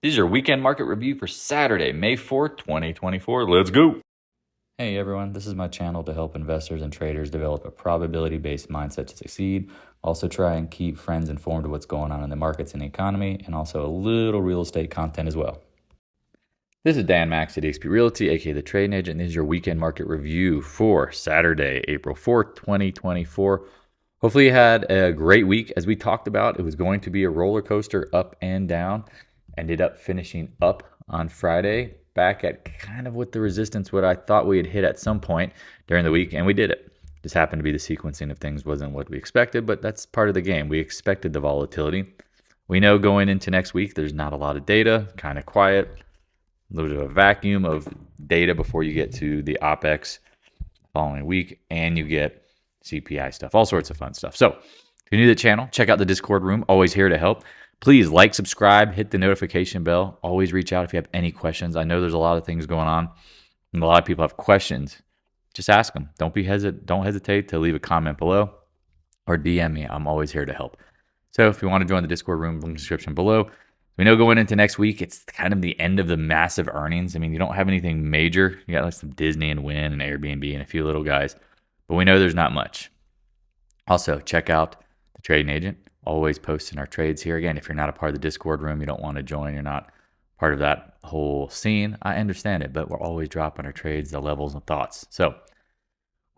This is your weekend market review for Saturday, May 4th, 2024. Let's go. Hey everyone, this is my channel to help investors and traders develop a probability-based mindset to succeed. Also try and keep friends informed of what's going on in the markets and the economy, and also a little real estate content as well. This is Dan Max at eXp Realty, aka the Trading Agent, and this is your weekend market review for Saturday, April 4th, 2024. Hopefully you had a great week. As we talked about, it was going to be a roller coaster up and down. Ended up finishing up on Friday, back at kind of what the resistance, what I thought we had hit at some point during the week, and we did it. Just happened to be the sequencing of things wasn't what we expected, but that's part of the game. We expected the volatility. We know going into next week, there's not a lot of data, kind of quiet, a little bit of a vacuum of data before you get to the OPEX following week, and you get CPI stuff, all sorts of fun stuff. So if you're new to the channel, check out the Discord room, always here to help. Please like, subscribe, hit the notification bell. Always reach out if you have any questions. I know there's a lot of things going on, and a lot of people have questions. Just ask them. Don't hesitate to leave a comment below or DM me. I'm always here to help. So if you want to join the Discord room, link in the description below. We know going into next week, it's kind of the end of the massive earnings. I mean, you don't have anything major. You got like some Disney and Wynn and Airbnb and a few little guys, but we know there's not much. Also, check out the Trading Agent. Always posting our trades here. Again, if you're not a part of the Discord room, you don't want to join, you're not part of that whole scene, I understand it, but we're always dropping our trades, the levels, and thoughts. So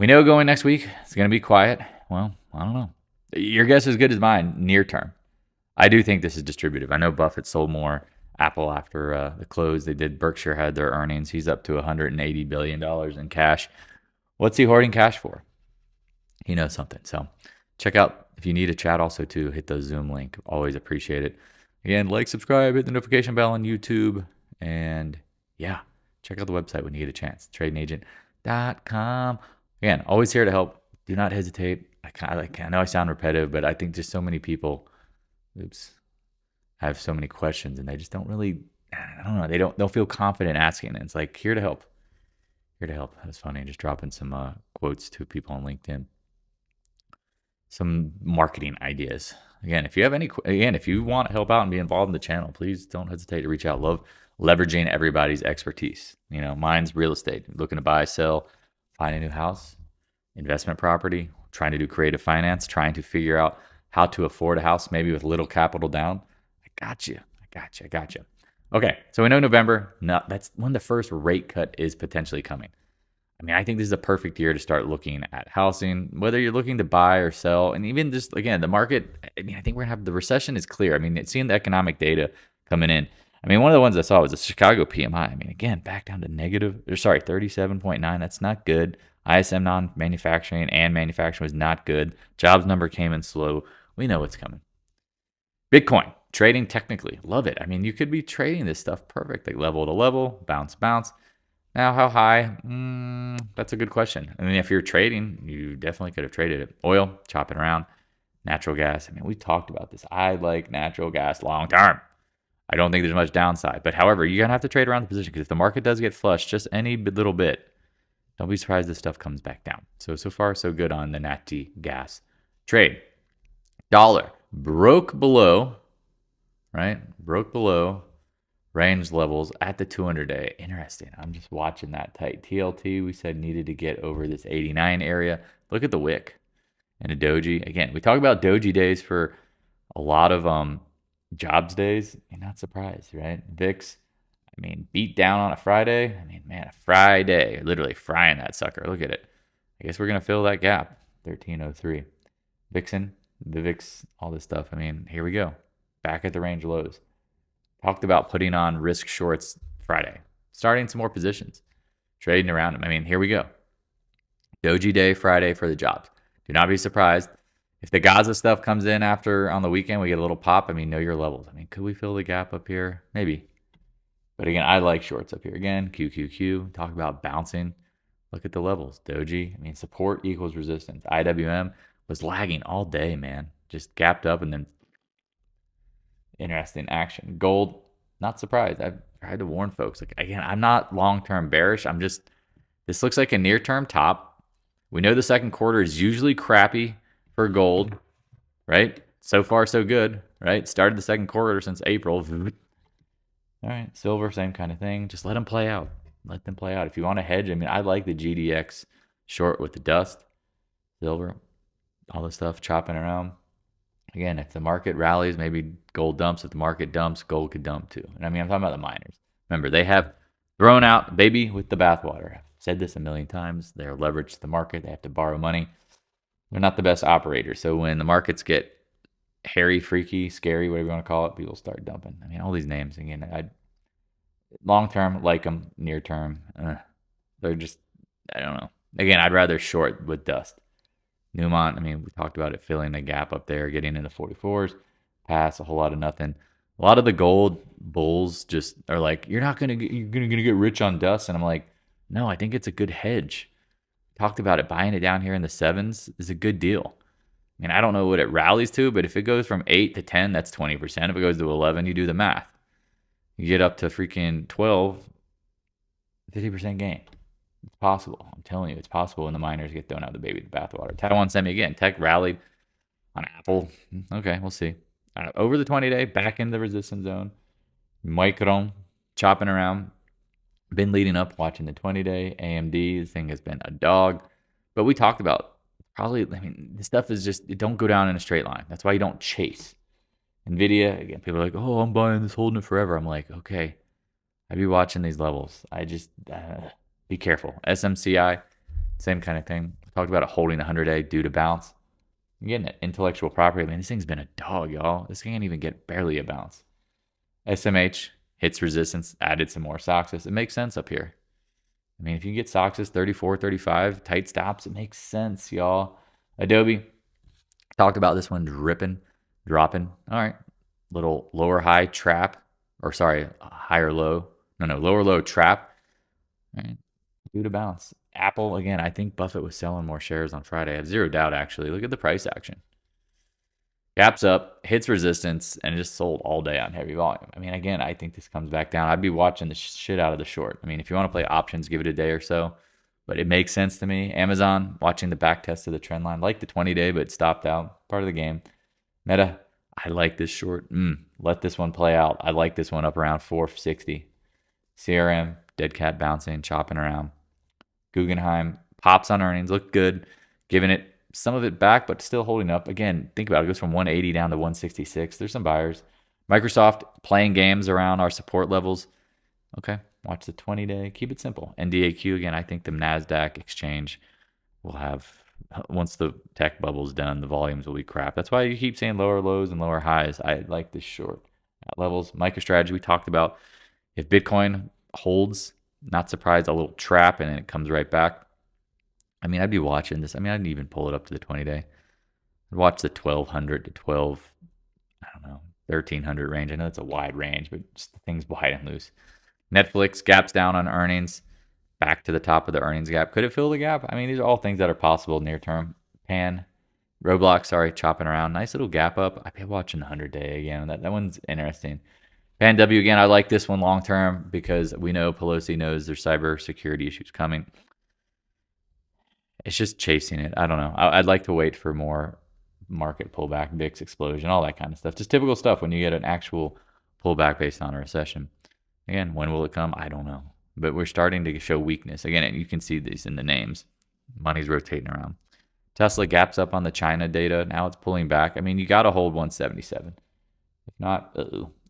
we know going next week, it's going to be quiet. Well, I don't know. Your guess is as good as mine near term. I do think this is distributive. I know Buffett sold more Apple after the close. They did. Berkshire had their earnings. He's up to $180 billion in cash. What's he hoarding cash for? He knows something. So check out, if you need a chat also too, hit the Zoom link. Always appreciate it. Again, like, subscribe, hit the notification bell on YouTube. And yeah, check out the website when you get a chance, tradingagent.com. Again, always here to help. Do not hesitate. I know I sound repetitive, but I think just so many people, have so many questions and they just don't really, I don't know, they don't feel confident asking. And it's like, here to help. Here to help. That's funny. Just dropping some quotes to people on LinkedIn. Some marketing ideas. Again, if you want to help out and be involved in the channel, please don't hesitate to reach out. Love leveraging everybody's expertise. You know, mine's real estate. Looking to buy, sell, find a new house, investment property, trying to do creative finance, trying to figure out how to afford a house, maybe with little capital down. I got you. Okay, so we know November. No, that's when the first rate cut is potentially coming. I mean, I think this is a perfect year to start looking at housing, whether you're looking to buy or sell. And even just, again, the market, I mean, I think we're going to have the recession is clear. I mean, seeing the economic data coming in. I mean, one of the ones I saw was the Chicago PMI. I mean, again, back down to 37.9. That's not good. ISM non-manufacturing and manufacturing was not good. Jobs number came in slow. We know what's coming. Bitcoin, trading technically. Love it. I mean, you could be trading this stuff perfect, like level to level, bounce. Now, how high? That's a good question. I mean, if you're trading, you definitely could have traded it. Oil, chopping around. Natural gas. I mean, we talked about this. I like natural gas long term. I don't think there's much downside. But however, you're going to have to trade around the position because if the market does get flushed just any little bit, don't be surprised this stuff comes back down. So far, so good on the natty gas trade. Dollar broke below, right? Broke below range levels at the 200-day. Interesting. I'm just watching that tight. TLT, we said needed to get over this 89 area. Look at the wick and a doji. Again, we talk about doji days for a lot of jobs days. You're not surprised, right? VIX, I mean, beat down on a Friday. I mean, man, a Friday, literally frying that sucker. Look at it. I guess we're going to fill that gap. 1303. Vixen, the VIX, all this stuff. I mean, here we go. Back at the range lows. Talked about putting on risk shorts Friday, starting some more positions, trading around them. I mean, here we go. Doji day Friday for the jobs. Do not be surprised if the Gaza stuff comes in after on the weekend. We get a little pop. I mean, know your levels. I mean, could we fill the gap up here? Maybe. But again, I like shorts up here. Again, QQQ. Talk about bouncing. Look at the levels. Doji. I mean, support equals resistance. IWM was lagging all day, man. Just gapped up and then interesting action. Gold, not surprised. I've tried to warn folks. Like, again, I'm not long-term bearish. This looks like a near-term top. We know the second quarter is usually crappy for gold, right? So far, so good, right? Started the second quarter since April. All right, silver, same kind of thing. Just let them play out. Let them play out. If you want to hedge, I mean, I like the GDX short with the dust, silver, all this stuff chopping around. Again, if the market rallies, maybe gold dumps. If the market dumps, gold could dump too. And I mean, I'm talking about the miners. Remember, they have thrown out baby with the bathwater. I've said this a million times. They're leveraged to the market. They have to borrow money. They're not the best operators. So when the markets get hairy, freaky, scary, whatever you want to call it, people start dumping. I mean, all these names again. I long term like them, near term, they're just I don't know. Again, I'd rather short with dust. Newmont, I mean, we talked about it filling a gap up there, getting into 44s, pass a whole lot of nothing. A lot of the gold bulls just are like, you're gonna get rich on dust, and I'm like, no, I think it's a good hedge. Talked about it, buying it down here in the sevens is a good deal. I mean, I don't know what it rallies to, but if it goes from 8 to 10, that's 20%. If it goes to 11, you do the math. You get up to freaking 12, 50% gain. It's possible. I'm telling you, it's possible when the miners get thrown out the baby with the bathwater. Taiwan Semi again. Tech rallied on Apple. Okay, we'll see. Over the 20-day, back in the resistance zone. Micron chopping around. Been leading up, watching the 20-day. AMD, this thing has been a dog. But we talked about probably, I mean, this stuff is just, it don't go down in a straight line. That's why you don't chase. NVIDIA, again, people are like, oh, I'm buying this, holding it forever. I'm like, okay, I'd be watching these levels. I just, be careful. SMCI, same kind of thing. Talked about it holding 100-day due to bounce. Again, intellectual property. I mean, this thing's been a dog, y'all. This can't even get barely a bounce. SMH hits resistance, added some more Soxus. It makes sense up here. I mean, if you get Soxus 34, 35, tight stops, it makes sense, y'all. Adobe, talked about this one dropping. All right, little lower high trap, or sorry, higher low. No, lower low trap. All right, due to bounce. Apple, again, I think Buffett was selling more shares on Friday. I have zero doubt, actually. Look at the price action. Gaps up, hits resistance, and just sold all day on heavy volume. I mean, again, I think this comes back down. I'd be watching the shit out of the short. I mean, if you want to play options, give it a day or so. But it makes sense to me. Amazon, watching the back test of the trend line. Like the 20-day, but stopped out. Part of the game. Meta, I like this short. Let this one play out. I like this one up around 460. CRM, dead cat bouncing, chopping around. Guggenheim pops on earnings, look good, giving it some of it back, but still holding up. Again, think about it. It goes from 180 down to 166. There's some buyers. Microsoft playing games around our support levels. Okay, watch the 20-day. Keep it simple. NDAQ, again, I think the NASDAQ exchange will have, once the tech bubble's done, the volumes will be crap. That's why you keep saying lower lows and lower highs. I like this short at levels. MicroStrategy, we talked about. If Bitcoin holds, not surprised, a little trap, and then it comes right back. I mean, I'd be watching this. I mean, I didn't even pull it up to the 20-day. I'd watch the 1,200 to 12, I don't know, 1,300 range. I know it's a wide range, but just the thing's wide and loose. Netflix gaps down on earnings, back to the top of the earnings gap. Could it fill the gap? I mean, these are all things that are possible near term. Roblox, chopping around. Nice little gap up. I'd be watching the 100-day again. That one's interesting. Pan W, again, I like this one long term because we know Pelosi knows there's cybersecurity issues coming. It's just chasing it. I don't know. I'd like to wait for more market pullback, VIX explosion, all that kind of stuff. Just typical stuff when you get an actual pullback based on a recession. Again, when will it come? I don't know. But we're starting to show weakness. Again, and you can see these in the names. Money's rotating around. Tesla gaps up on the China data. Now it's pulling back. I mean, you got to hold 177. If not,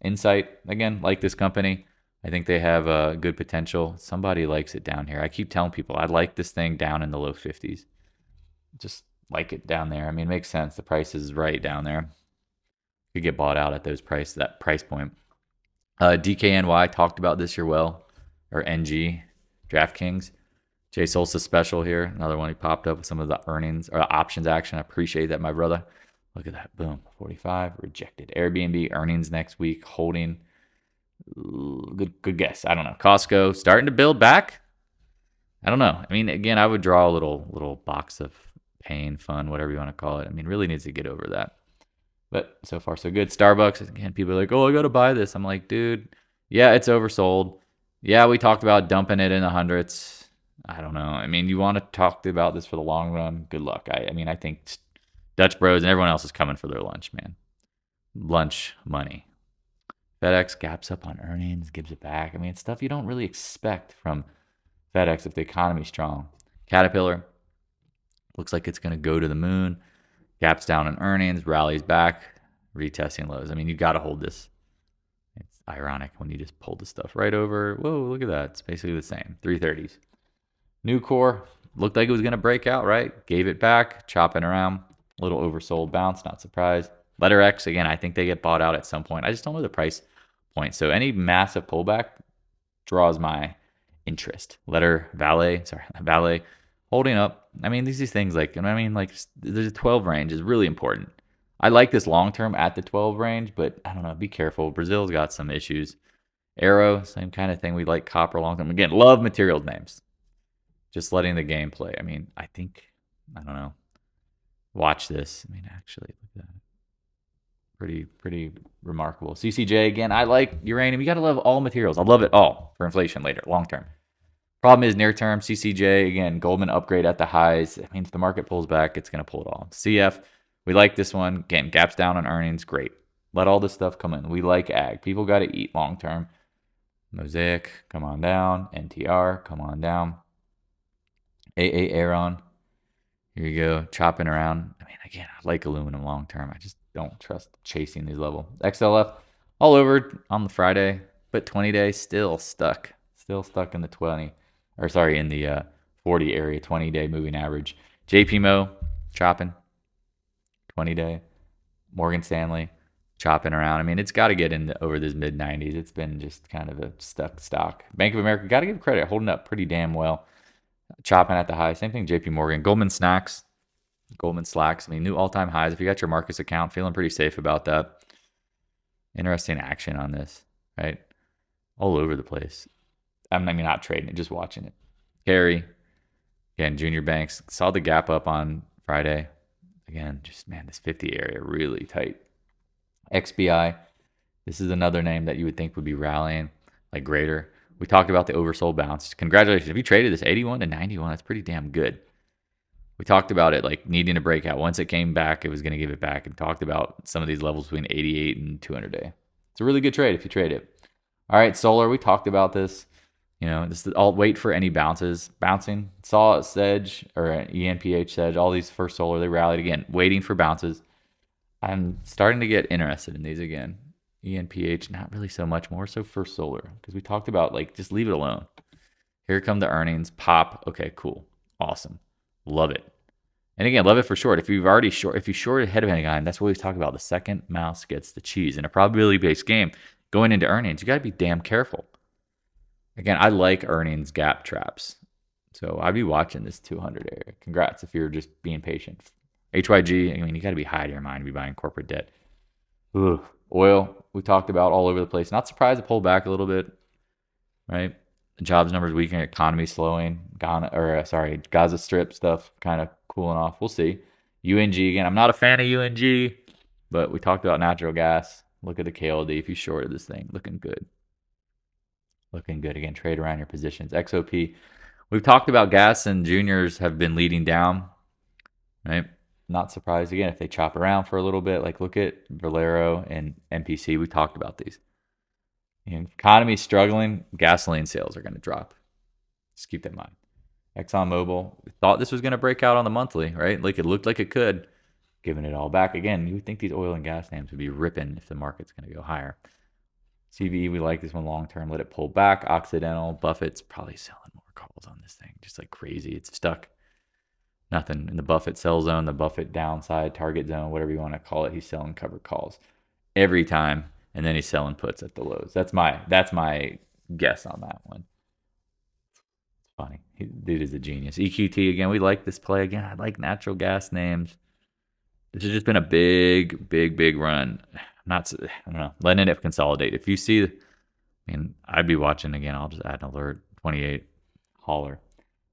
Insight, again, like this company. I think they have good potential. Somebody likes it down here. I keep telling people I like this thing down in the low 50s. Just like it down there. I mean, it makes sense. The price is right down there. You could get bought out at that price point. DKNY talked about this year well, or NG, DraftKings. Jay Solsa special here. Another one he popped up with some of the earnings or options action. I appreciate that, my brother. Look at that. Boom. 45. Rejected. Airbnb earnings next week. Holding. Good guess. I don't know. Costco starting to build back. I don't know. I mean, again, I would draw a little box of pain, fun, whatever you want to call it. I mean, really needs to get over that. But so far, so good. Starbucks. Again, people are like, oh, I got to buy this. I'm like, dude, yeah, it's oversold. Yeah, we talked about dumping it in the hundreds. I don't know. I mean, you want to talk about this for the long run. Good luck. I mean, I think Dutch Bros and everyone else is coming for their lunch, man. Lunch money. FedEx gaps up on earnings, gives it back. I mean, it's stuff you don't really expect from FedEx if the economy's strong. Caterpillar looks like it's going to go to the moon. Gaps down on earnings, rallies back, retesting lows. I mean, you got to hold this. It's ironic when you just pull the stuff right over. Whoa, look at that. It's basically the same. 330s. Nucor looked like it was going to break out, right? Gave it back, chopping around. A little oversold bounce, not surprised. Letter X, again, I think they get bought out at some point. I just don't know the price point. So any massive pullback draws my interest. VALE holding up. I mean, these things like there's a 12 range is really important. I like this long term at the 12 range, but I don't know. Be careful. Brazil's got some issues. Arrow, same kind of thing. We like copper long term. Again, love materials names. Just letting the game play. I mean, I don't know. Watch this. I mean, actually, look at that. Pretty remarkable. CCJ, again, I like uranium. You got to love all materials. I love it all for inflation later, long term. Problem is near term, CCJ, again, Goldman upgrade at the highs. I mean, if the market pulls back, it's going to pull it all. CF, we like this one. Again, gaps down on earnings, great. Let all this stuff come in. We like ag. People got to eat long term. Mosaic, come on down. NTR, come on down. AA Aeron, here you go, chopping around. I mean, again, I like aluminum long term. I just don't trust chasing these levels. XLF, all over on the Friday, but 20-day still stuck in the 40 area, 20-day moving average. JPMO, chopping, 20-day. Morgan Stanley, chopping around. I mean, it's got to get over this mid-90s. It's been just kind of a stuck stock. Bank of America, got to give credit, holding up pretty damn well. Chopping at the high. Same thing, JP Morgan. Goldman Slacks. I mean, new all-time highs. If you got your Marcus account, feeling pretty safe about that. Interesting action on this, right? All over the place. I mean, not trading it, just watching it. Carry. Again, junior banks. Saw the gap up on Friday. Again, just, man, this 50 area really tight. XBI. This is another name that you would think would be rallying like greater. We talked about the oversold bounce. Congratulations. If you traded this 81 to 91, that's pretty damn good. We talked about it like needing a breakout. Once it came back, it was going to give it back, and talked about some of these levels between 88 and 200 day. It's a really good trade if you trade it. All right, solar, we talked about this. I'll wait for any bounces. Bouncing. Saw Sedge or ENPH Sedge, all these first solar, they rallied again, waiting for bounces. I'm starting to get interested in these again. ENPH, not really so much, more so First Solar, because we talked about just leave it alone. Here come the earnings, pop. Okay, cool, awesome, love it. And again, love it for short. If you short ahead of any kind, that's what we talk about. The second mouse gets the cheese in a probability-based game. Going into earnings, you got to be damn careful. Again, I like earnings gap traps, so I'd be watching this 200 area. Congrats if you're just being patient. HYG, I mean, you got to be high to your mind to be buying corporate debt. Ugh. Oil, we talked about all over the place. Not surprised to pull back a little bit, right? Jobs numbers weakening, economy slowing. Gaza Strip stuff kind of cooling off. We'll see. UNG, again, I'm not a fan of UNG, but we talked about natural gas. Look at the KLD if you shorted this thing. Looking good. Again, trade around your positions. XOP, we've talked about gas and juniors have been leading down, right? Not surprised again if they chop around for a little bit. Like look at Valero and MPC. We talked about these. Economy struggling, gasoline sales are going to drop. Just keep that in mind. ExxonMobil, we thought this was going to break out on the monthly, right? Like it looked like it could. Giving it all back again. You would think these oil and gas names would be ripping if the market's going to go higher. CVE, we like this one long term. Let it pull back. Occidental, Buffett's probably selling more calls on this thing, just like crazy. It's stuck. Nothing in the Buffett sell zone, the Buffett downside target zone, whatever you want to call it. He's selling covered calls every time, and then he's selling puts at the lows. That's my guess on that one. It's funny. Dude is a genius. EQT again. We like this play again. I like natural gas names. This has just been a big run. I don't know. Letting it consolidate. If you see, I'd be watching again. I'll just add an alert. 28 hauler.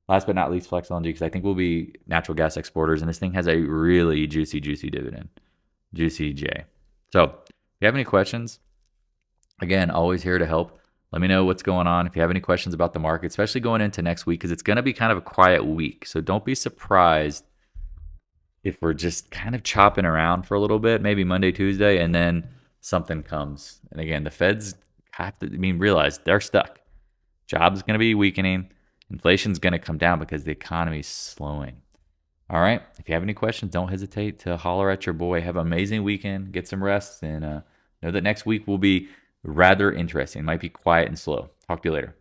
Last but not least, Flex LNG, because I think we'll be natural gas exporters, and this thing has a really juicy dividend. Juicy J. So if you have any questions, again, always here to help. Let me know what's going on. If you have any questions about the market, especially going into next week, because it's going to be kind of a quiet week. So don't be surprised if we're just kind of chopping around for a little bit, maybe Monday, Tuesday, and then something comes. And again, the Feds have to, realize they're stuck. Jobs going to be weakening. Inflation's going to come down because the economy is slowing. All right. If you have any questions, don't hesitate to holler at your boy. Have an amazing weekend. Get some rest. And know that next week will be rather interesting. It might be quiet and slow. Talk to you later.